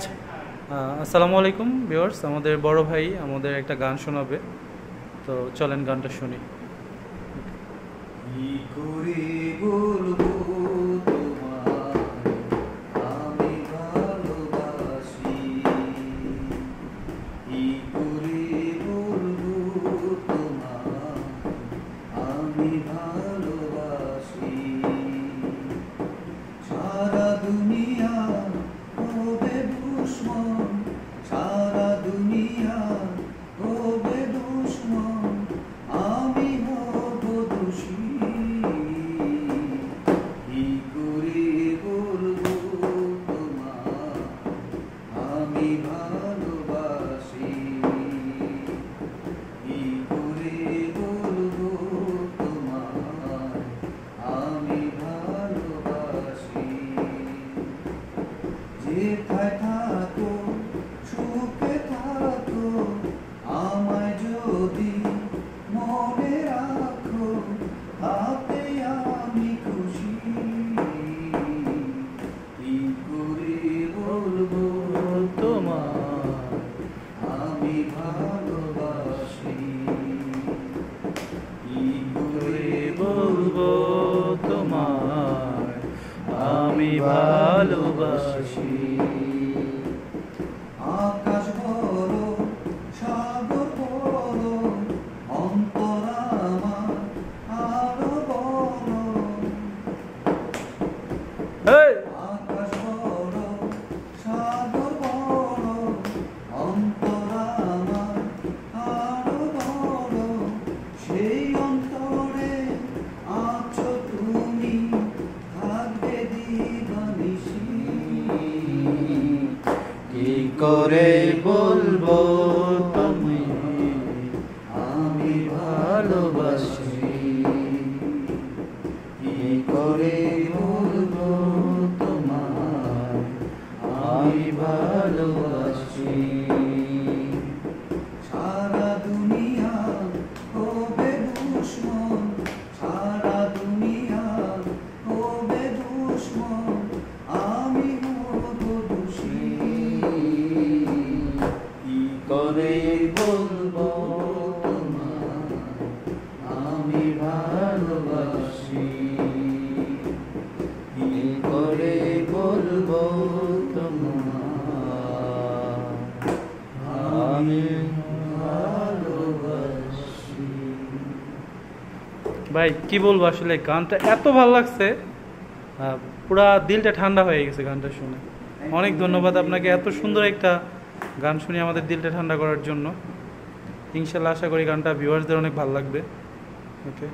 আচ্ছা, আসসালামু আলাইকুম ভিউয়ার্স। আমাদের বড় ভাই আমাদের একটা গান শোনাবে, তো চলেন গানটা শুনি। কি করে বলবো তোমায় আমি ভালোবাসি, কি করে বলবো তোমায় আমি ভালোবাসি। সারা দুনিয়া হবে দুশ্মন, সারা দুনিয়া হবে দুশ্মন, আমি হব দোষী। কি করে বলবো তোমায় আমি ভালোবাসি, কি করে বলবো তোমায় আমি ভালোবাসি। যেথায় থাকো সুখে থাকো, আমায় যদি মনে রাখো, তাতে আমি খুশি। কি করে বলবো তোমায় আমি ভালোবাসি, কি করে বলবো তোমায় আমি ভালোবাসি। আকাশ বড় সাগর বড়, অন্তর আমার আরো বড়। এই আকাশ বড় সাগর বড়, অন্তর আমার আরো বড়। সেই অন্তরে আছো তুমি, থাকবে দিবানিশি। কি করে বলবো তুমি আমি ভালোবাসি, কি করে বলবো তোমায় আমি ভালোবাসি। সারা দুনিয়া হবে দুশ্মন, সারা দুনিয়া হবে দুশ্মন, আমি হব দোষী। কি করে বলবো তোমায় আমি ভালোবাসি, কি করে বলবো তোমায় আমি ভালোবাসি। ভাই কি বলবো, আসলে গানটা এত ভালো লাগছে, পুরা দিলটা ঠান্ডা হয়ে গেছে গানটা শুনে। অনেক ধন্যবাদ আপনাকে এত সুন্দর একটা গান শুনে আমাদের দিলটা ঠান্ডা করার জন্য। ইনশাল্লাহ আশা করি গানটা ভিউয়ার্সদের অনেক ভালো লাগবে। ওকে।